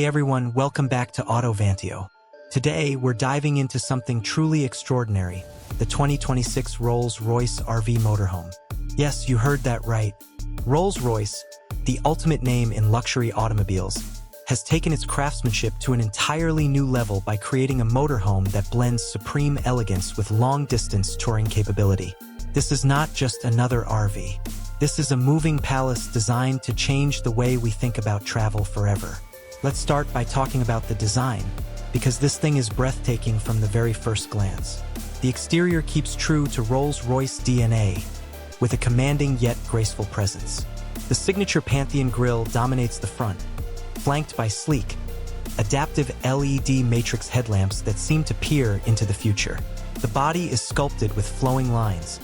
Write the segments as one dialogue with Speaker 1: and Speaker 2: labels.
Speaker 1: Hey everyone, welcome back to Vanteo. Today, we're diving into something truly extraordinary, the 2026 Rolls Royce RV Motorhome. Yes, you heard that right. Rolls Royce, the ultimate name in luxury automobiles, has taken its craftsmanship to an entirely new level by creating a motorhome that blends supreme elegance with long-distance touring capability. This is not just another RV. This is a moving palace designed to change the way we think about travel forever. Let's start by talking about the design, because this thing is breathtaking from the very first glance. The exterior keeps true to Rolls Royce DNA, with a commanding yet graceful presence. The signature Pantheon grille dominates the front, flanked by sleek, adaptive LED matrix headlamps that seem to peer into the future. The body is sculpted with flowing lines,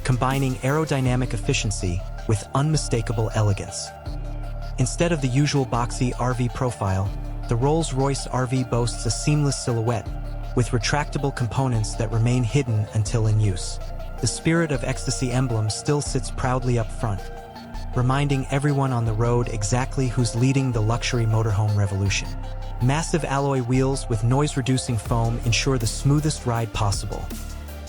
Speaker 1: combining aerodynamic efficiency with unmistakable elegance. Instead of the usual boxy RV profile, the Rolls Royce RV boasts a seamless silhouette, with retractable components that remain hidden until in use. The Spirit of Ecstasy emblem still sits proudly up front, reminding everyone on the road exactly who's leading the luxury motorhome revolution. Massive alloy wheels with noise-reducing foam ensure the smoothest ride possible,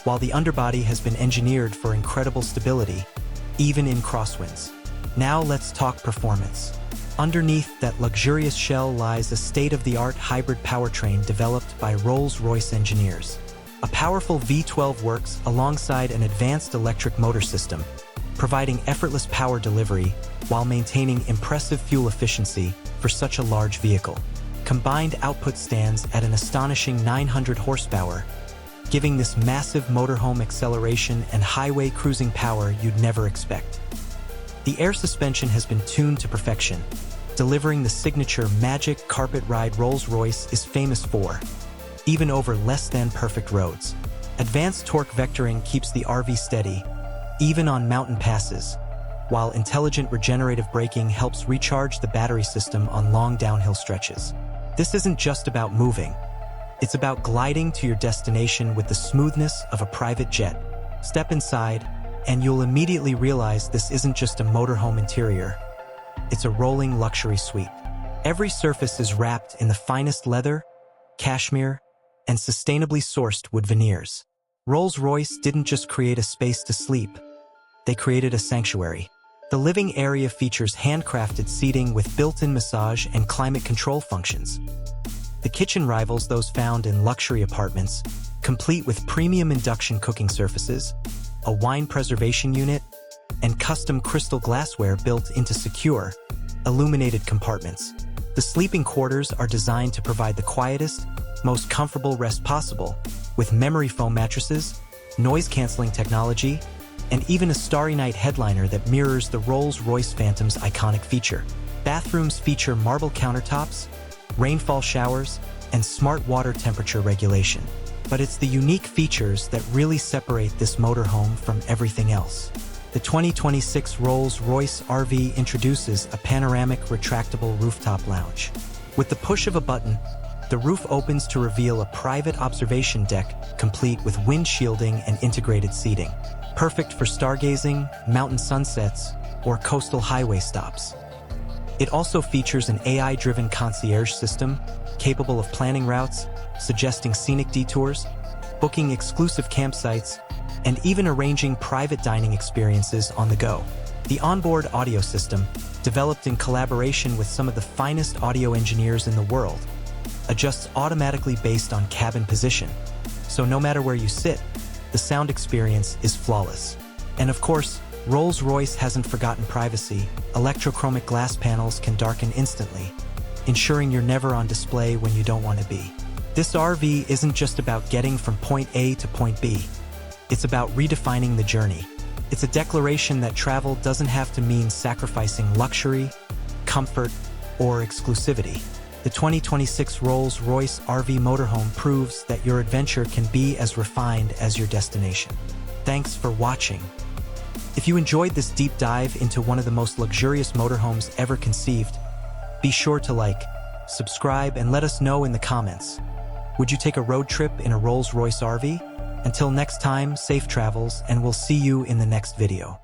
Speaker 1: while the underbody has been engineered for incredible stability, even in crosswinds. Now let's talk performance. Underneath that luxurious shell lies a state-of-the-art hybrid powertrain developed by Rolls-Royce engineers. A powerful V12 works alongside an advanced electric motor system, providing effortless power delivery while maintaining impressive fuel efficiency for such a large vehicle. Combined output stands at an astonishing 900 horsepower, giving this massive motorhome acceleration and highway cruising power you'd never expect. The air suspension has been tuned to perfection, delivering the signature magic carpet ride Rolls-Royce is famous for, even over less-than-perfect roads. Advanced torque vectoring keeps the RV steady, even on mountain passes, while intelligent regenerative braking helps recharge the battery system on long downhill stretches. This isn't just about moving. It's about gliding to your destination with the smoothness of a private jet. Step inside, and you'll immediately realize this isn't just a motorhome interior. It's a rolling luxury suite. Every surface is wrapped in the finest leather, cashmere, and sustainably sourced wood veneers. Rolls-Royce didn't just create a space to sleep. They created a sanctuary. The living area features handcrafted seating with built-in massage and climate control functions. The kitchen rivals those found in luxury apartments, complete with premium induction cooking surfaces, a wine preservation unit, and custom crystal glassware built into secure, illuminated compartments. The sleeping quarters are designed to provide the quietest, most comfortable rest possible, with memory foam mattresses, noise-canceling technology, and even a Starry Night headliner that mirrors the Rolls-Royce Phantom's iconic feature. Bathrooms feature marble countertops, rainfall showers, and smart water temperature regulation. But it's the unique features that really separate this motorhome from everything else. The 2026 Rolls Royce RV introduces a panoramic retractable rooftop lounge. With the push of a button, the roof opens to reveal a private observation deck complete with wind shielding and integrated seating. Perfect for stargazing, mountain sunsets, or coastal highway stops. It also features an AI-driven concierge system, capable of planning routes, suggesting scenic detours, booking exclusive campsites, and even arranging private dining experiences on the go. The onboard audio system, developed in collaboration with some of the finest audio engineers in the world, adjusts automatically based on cabin position, so no matter where you sit, the sound experience is flawless. And of course, Rolls-Royce hasn't forgotten privacy. Electrochromic glass panels can darken instantly, ensuring you're never on display when you don't want to be. This RV isn't just about getting from point A to point B. It's about redefining the journey. It's a declaration that travel doesn't have to mean sacrificing luxury, comfort, or exclusivity. The 2026 Rolls Royce RV Motorhome proves that your adventure can be as refined as your destination. Thanks for watching. If you enjoyed this deep dive into one of the most luxurious motorhomes ever conceived, be sure to like, subscribe, and let us know in the comments. Would you take a road trip in a Rolls Royce RV? Until next time, safe travels, and we'll see you in the next video.